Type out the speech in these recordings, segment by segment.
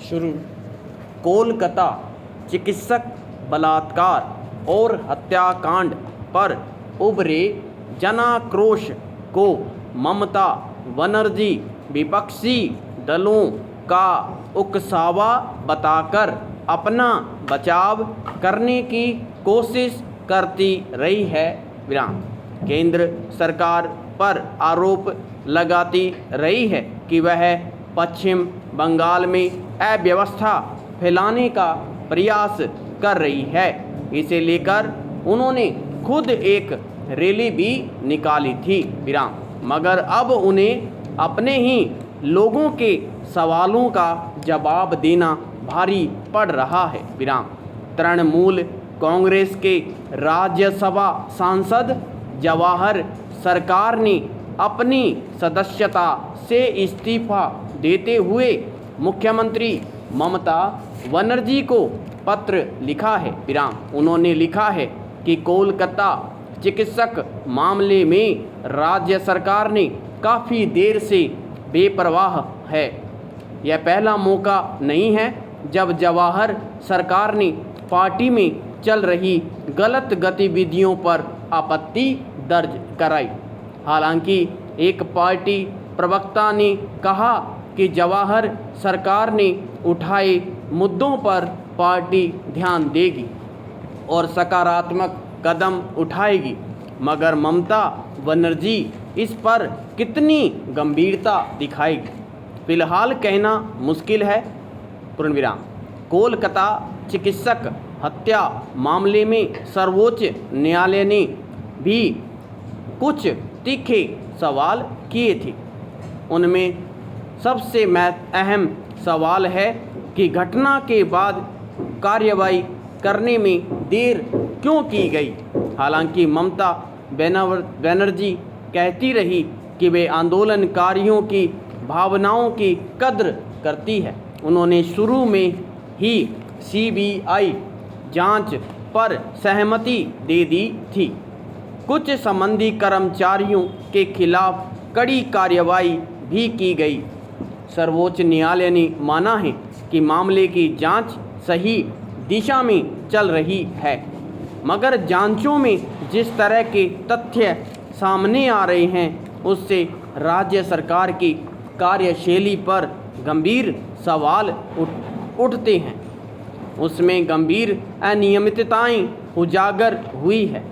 शुरू। कोलकाता चिकित्सक बलात्कार और हत्याकांड पर उभरे जनाक्रोश को ममता बनर्जी विपक्षी दलों का उकसावा बताकर अपना बचाव करने की कोशिश करती रही है। केंद्र सरकार पर आरोप लगाती रही है कि वह पश्चिम बंगाल में अव्यवस्था फैलाने का प्रयास कर रही है। इसे लेकर उन्होंने खुद एक रैली भी निकाली थी। मगर अब उन्हें अपने ही लोगों के सवालों का जवाब देना भारी पड़ रहा है। तृणमूल कांग्रेस के राज्यसभा सांसद जवाहर सरकार ने अपनी सदस्यता से इस्तीफा देते हुए मुख्यमंत्री ममता बनर्जी को पत्र लिखा है। उन्होंने लिखा है कि कोलकाता चिकित्सक मामले में राज्य सरकार ने काफ़ी देर से बेपरवाह है। यह पहला मौका नहीं है जब जवाहर सरकार ने पार्टी में चल रही गलत गतिविधियों पर आपत्ति दर्ज कराई। हालांकि एक पार्टी प्रवक्ता ने कहा कि जवाहर सरकार ने उठाए मुद्दों पर पार्टी ध्यान देगी और सकारात्मक कदम उठाएगी, मगर ममता बनर्जी इस पर कितनी गंभीरता दिखाएगी, फिलहाल कहना मुश्किल है। कोलकाता चिकित्सक हत्या मामले में सर्वोच्च न्यायालय ने भी कुछ तीखे सवाल किए थे। उनमें सबसे अहम सवाल है कि घटना के बाद कार्रवाई करने में देर क्यों की गई। हालांकि ममता बनर्जी कहती रही कि वे आंदोलनकारियों की भावनाओं की कद्र करती है। उन्होंने शुरू में ही सीबीआई जांच पर सहमति दे दी थी। कुछ संबंधी कर्मचारियों के खिलाफ कड़ी कार्रवाई भी की गई। सर्वोच्च न्यायालय ने माना है कि मामले की जांच सही दिशा में चल रही है, मगर जांचों में जिस तरह के तथ्य सामने आ रहे हैं उससे राज्य सरकार की कार्यशैली पर गंभीर सवाल उठते हैं। उसमें गंभीर अनियमितताएं उजागर हुई है।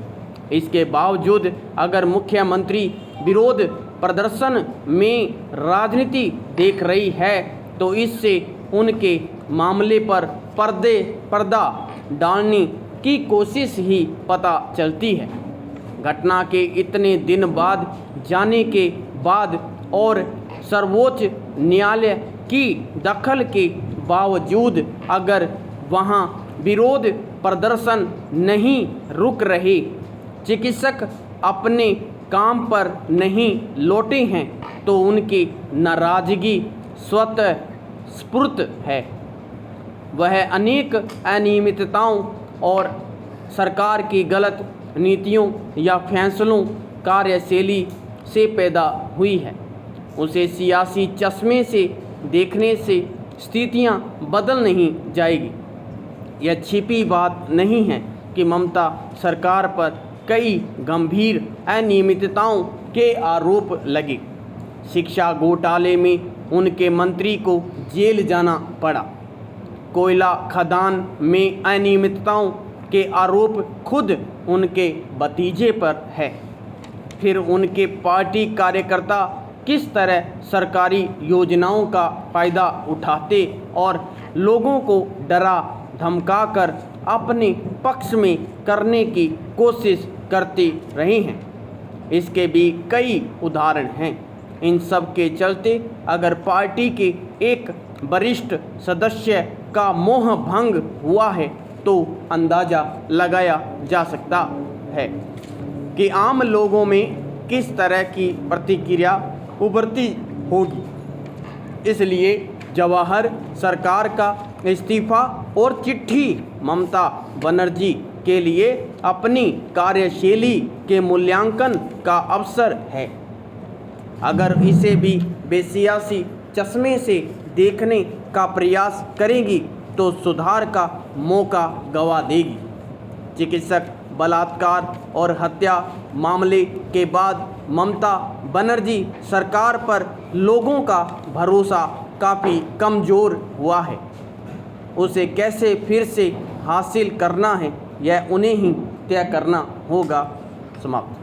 इसके बावजूद अगर मुख्यमंत्री विरोध प्रदर्शन में राजनीति देख रही है तो इससे उनके मामले पर पर्दा डालने की कोशिश ही पता चलती है। घटना के इतने दिन बाद जाने के बाद और सर्वोच्च न्यायालय की दखल के बावजूद अगर वहां विरोध प्रदर्शन नहीं रुक रहे, चिकित्सक अपने काम पर नहीं लौटे हैं तो उनकी नाराजगी स्वतः स्फुट है। वह अनेक अनियमितताओं और सरकार की गलत नीतियों या फैसलों कार्यशैली से पैदा हुई है। उसे सियासी चश्मे से देखने से स्थितियां बदल नहीं जाएगी। यह छिपी बात नहीं है कि ममता सरकार पर कई गंभीर अनियमितताओं के आरोप लगे। शिक्षा घोटाले में उनके मंत्री को जेल जाना पड़ा। कोयला खदान में अनियमितताओं के आरोप खुद उनके भतीजे पर है। फिर उनके पार्टी कार्यकर्ता किस तरह सरकारी योजनाओं का फ़ायदा उठाते और लोगों को डरा धमकाकर अपने पक्ष में करने की कोशिश करते रहे हैं, इसके भी कई उदाहरण हैं। इन सब के चलते अगर पार्टी के एक वरिष्ठ सदस्य का मोह भंग हुआ है तो अंदाज़ा लगाया जा सकता है कि आम लोगों में किस तरह की प्रतिक्रिया उभरती होगी। इसलिए जवाहर सरकार का इस्तीफा और चिट्ठी ममता बनर्जी के लिए अपनी कार्यशैली के मूल्यांकन का अवसर है। अगर इसे भी बेसियासी चश्मे से देखने का प्रयास करेगी तो सुधार का मौका गंवा देगी। चिकित्सक बलात्कार और हत्या मामले के बाद ममता बनर्जी सरकार पर लोगों का भरोसा काफ़ी कमज़ोर हुआ है। उसे कैसे फिर से हासिल करना है यह उन्हें ही तय करना होगा। समाप्त।